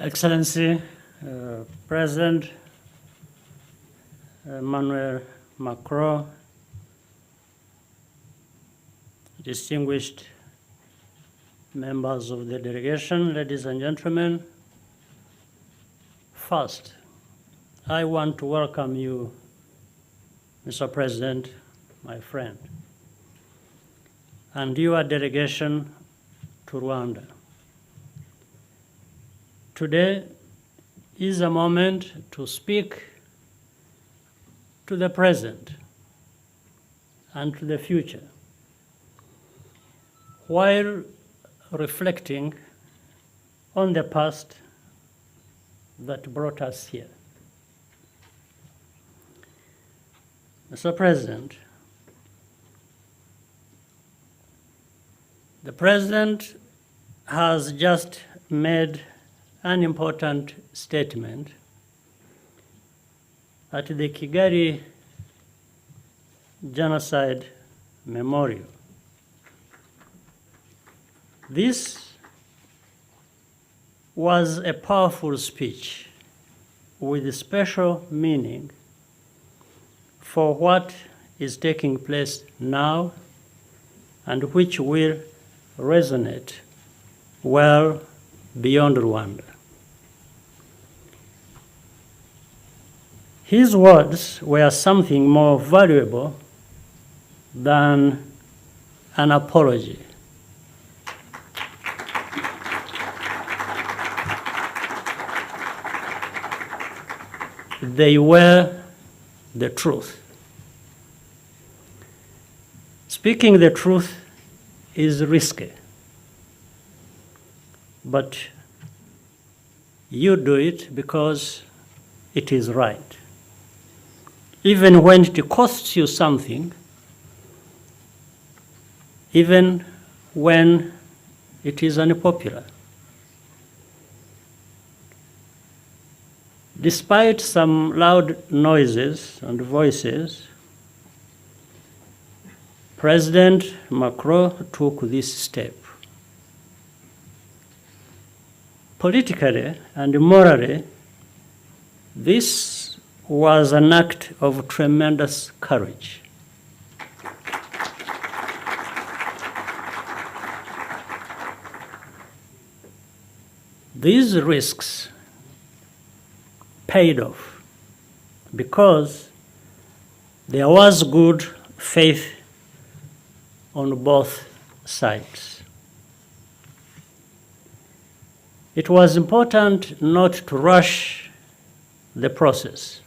Excellency, President Emmanuel Macron, distinguished members of the delegation, ladies and gentlemen, first, I want to welcome you, Mr. President, my friend, and your delegation to Rwanda. Today is a moment to speak to the present and to the future, while reflecting on the past that brought us here. Mr. President, the President has just made an important statement at the Kigali Genocide Memorial. This was a powerful speech with special meaning for what is taking place now and which will resonate well beyond Rwanda. His words were something more valuable than an apology. They were the truth. Speaking the truth is risky, but you do it because it is right. Even when it costs you something, even when it is unpopular. Despite some loud noises and voices, President Macron took this step. Politically and morally, this was an act of tremendous courage. These risks paid off because there was good faith on both sides. It was important not to rush the process.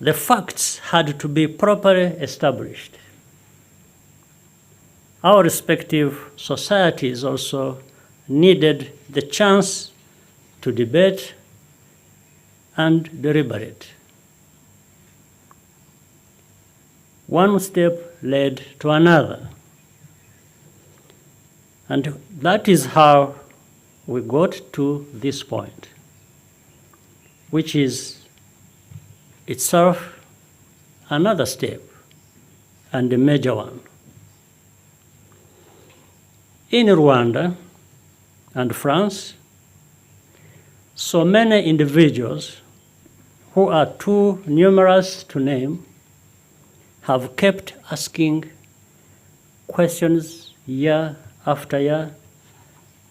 The facts had to be properly established. Our respective societies also needed the chance to debate and deliberate. One step led to another. And that is how we got to this point, which is itself another step, and a major one. In Rwanda and France, so many individuals who are too numerous to name have kept asking questions year after year,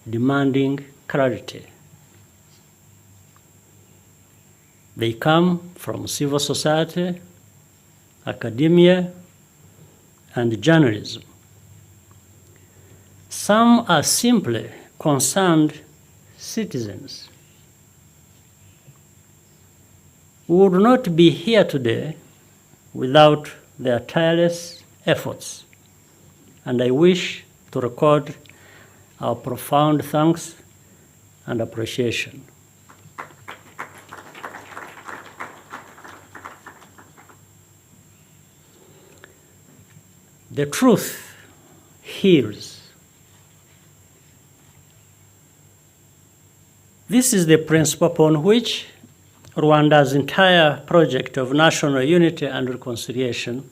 demanding clarity. They come from civil society, academia, and journalism. Some are simply concerned citizens. We would not be here today without their tireless efforts, and I wish to record our profound thanks and appreciation. The truth heals. This is the principle upon which Rwanda's entire project of national unity and reconciliation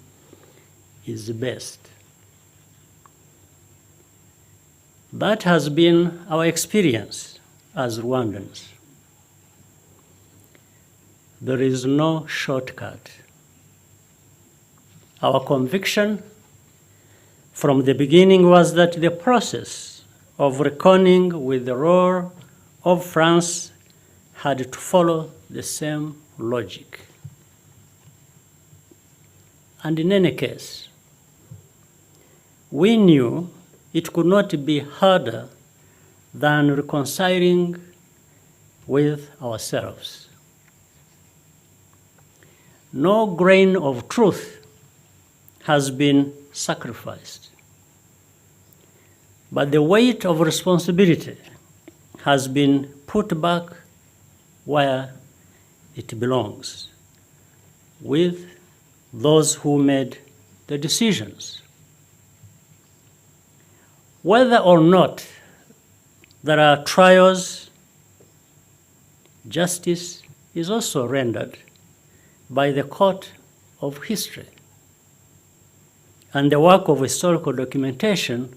is based. That has been our experience as Rwandans. There is no shortcut. Our conviction from the beginning was that the process of reckoning with the role of France had to follow the same logic. And in any case, we knew it could not be harder than reconciling with ourselves. No grain of truth has been sacrificed, but the weight of responsibility has been put back where it belongs, with those who made the decisions. Whether or not there are trials, justice is also rendered by the court of history, and the work of historical documentation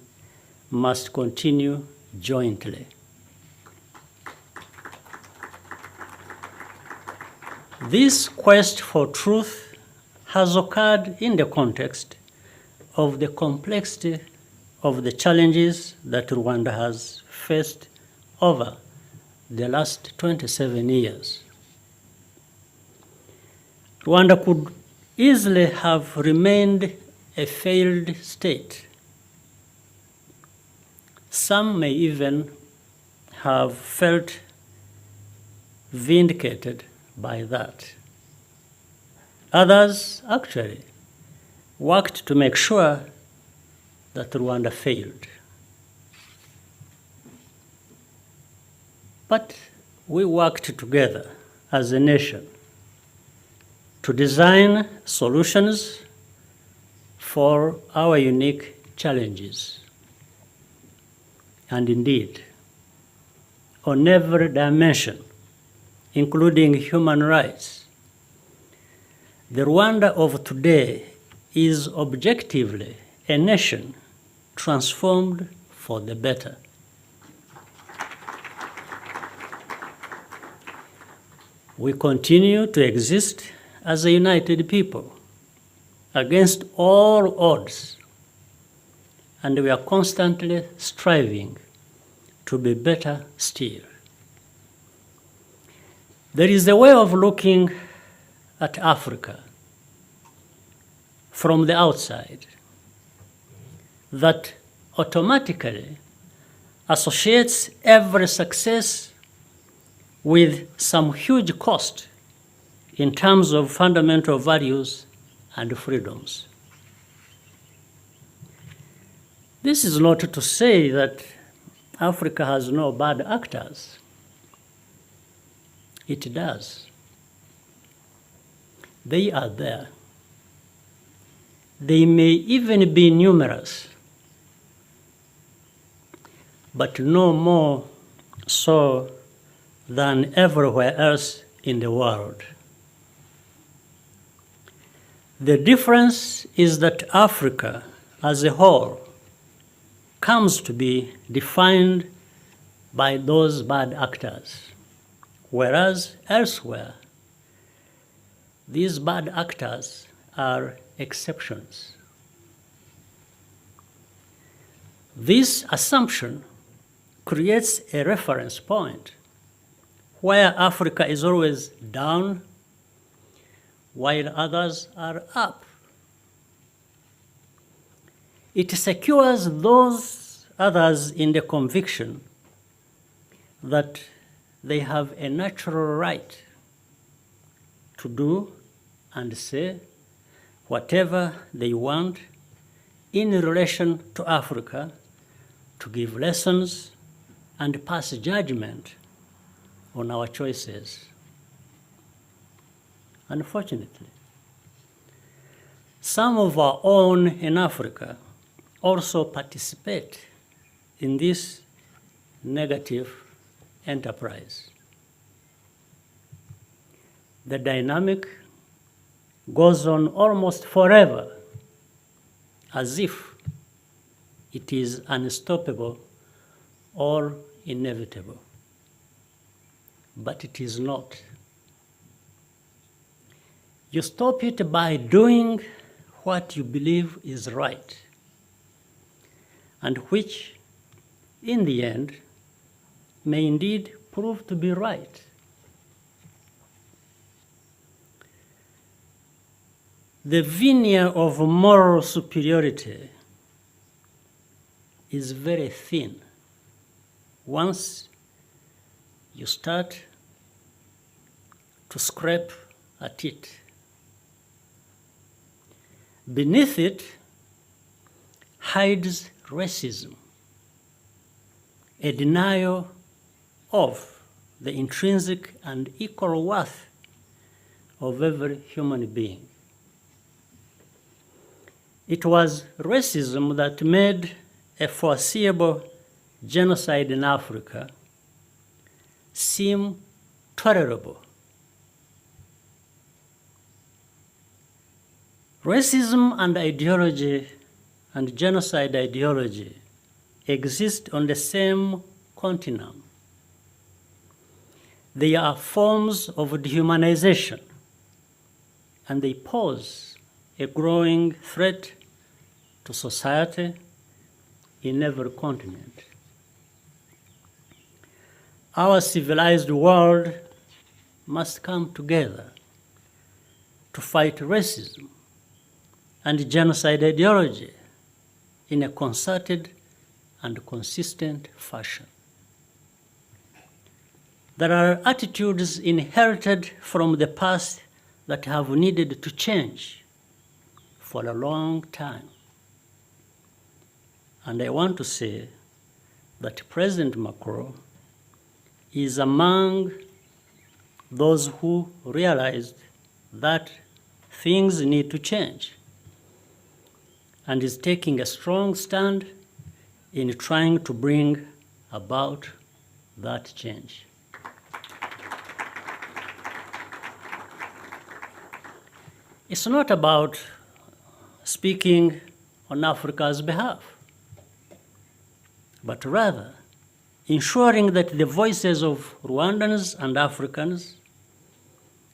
must continue jointly. This quest for truth has occurred in the context of the complexity of the challenges that Rwanda has faced over the last 27 years. Rwanda could easily have remained a failed state. Some may even have felt vindicated by that. Others actually worked to make sure that Rwanda failed. But we worked together as a nation to design solutions for our unique challenges. And indeed, on every dimension, including human rights, the Rwanda of today is objectively a nation transformed for the better. We continue to exist as a united people against all odds, and we are constantly striving to be better still. There is a way of looking at Africa from the outside that automatically associates every success with some huge cost in terms of fundamental values and freedoms. This is not to say that Africa has no bad actors. It does. They are there. They may even be numerous, but no more so than everywhere else in the world. The difference is that Africa as a whole comes to be defined by those bad actors, whereas elsewhere, these bad actors are exceptions. This assumption creates a reference point where Africa is always down while others are up. It secures those others in the conviction that they have a natural right to do and say whatever they want in relation to Africa, to give lessons and pass judgment on our choices. Unfortunately, some of our own in Africa also participate in this negative enterprise. The dynamic goes on almost forever, as if it is unstoppable or inevitable. but it is not. You stop it by doing what you believe is right, and which, in the end, may indeed prove to be right. The veneer of moral superiority is very thin once you start to scrape at it. Beneath it hides racism, a denial of the intrinsic and equal worth of every human being. It was racism that made a foreseeable genocide in Africa seem tolerable. Racism and ideology and genocide ideology exist on the same continuum. They are forms of dehumanization, and they pose a growing threat to society in every continent. Our civilized world must come together to fight racism and genocide ideology in a concerted and consistent fashion. There are attitudes inherited from the past that have needed to change for a long time. And I want to say that President Macron is among those who realized that things need to change and is taking a strong stand in trying to bring about that change. It's not about speaking on Africa's behalf, but rather ensuring that the voices of Rwandans and Africans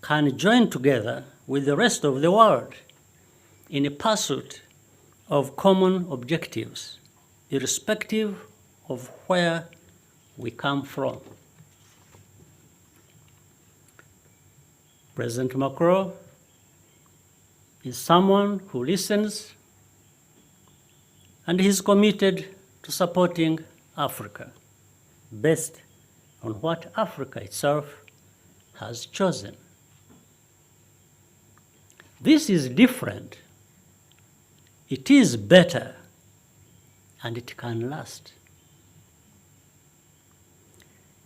can join together with the rest of the world in a pursuit of common objectives, irrespective of where we come from. President Macron is someone who listens, and he's committed to supporting Africa based on what Africa itself has chosen. This is different. It is better, and it can last.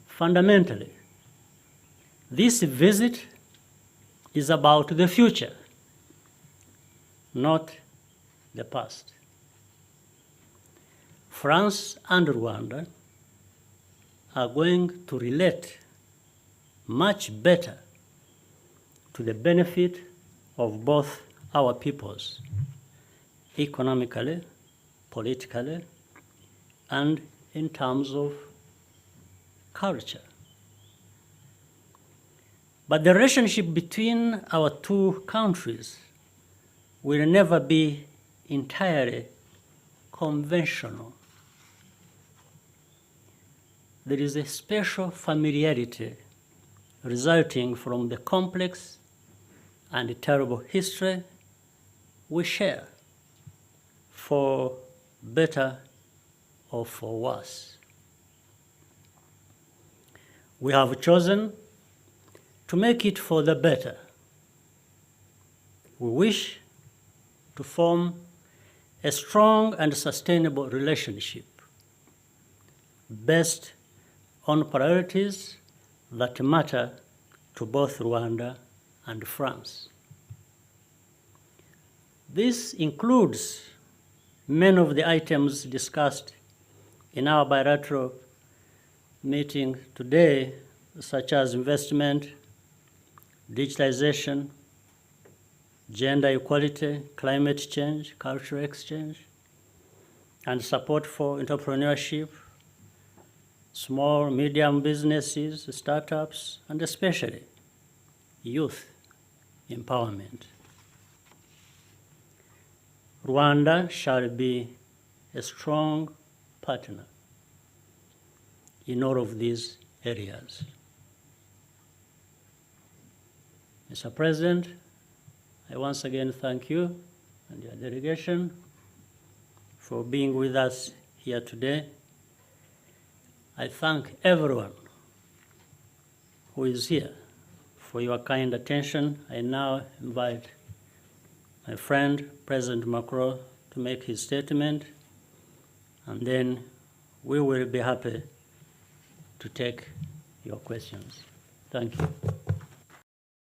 Fundamentally, this visit is about the future, not the past. France and Rwanda are going to relate much better to the benefit of both our peoples, economically, politically, and in terms of culture. But the relationship between our two countries will never be entirely conventional. There is a special familiarity resulting from the complex and terrible history we share, for better or for worse. We have chosen to make it for the better. We wish to form a strong and sustainable relationship based on priorities that matter to both Rwanda and France. This includes many of the items discussed in our bilateral meeting today, such as investment, digitalization, gender equality, climate change, cultural exchange, and support for entrepreneurship, small, medium businesses, startups, and especially youth empowerment. Rwanda shall be a strong partner in all of these areas. Mr. President, I once again thank you and your delegation for being with us here today. I thank everyone who is here for your kind attention. I now invite my friend, President Macron, to make his statement, and then we will be happy to take your questions. Thank you.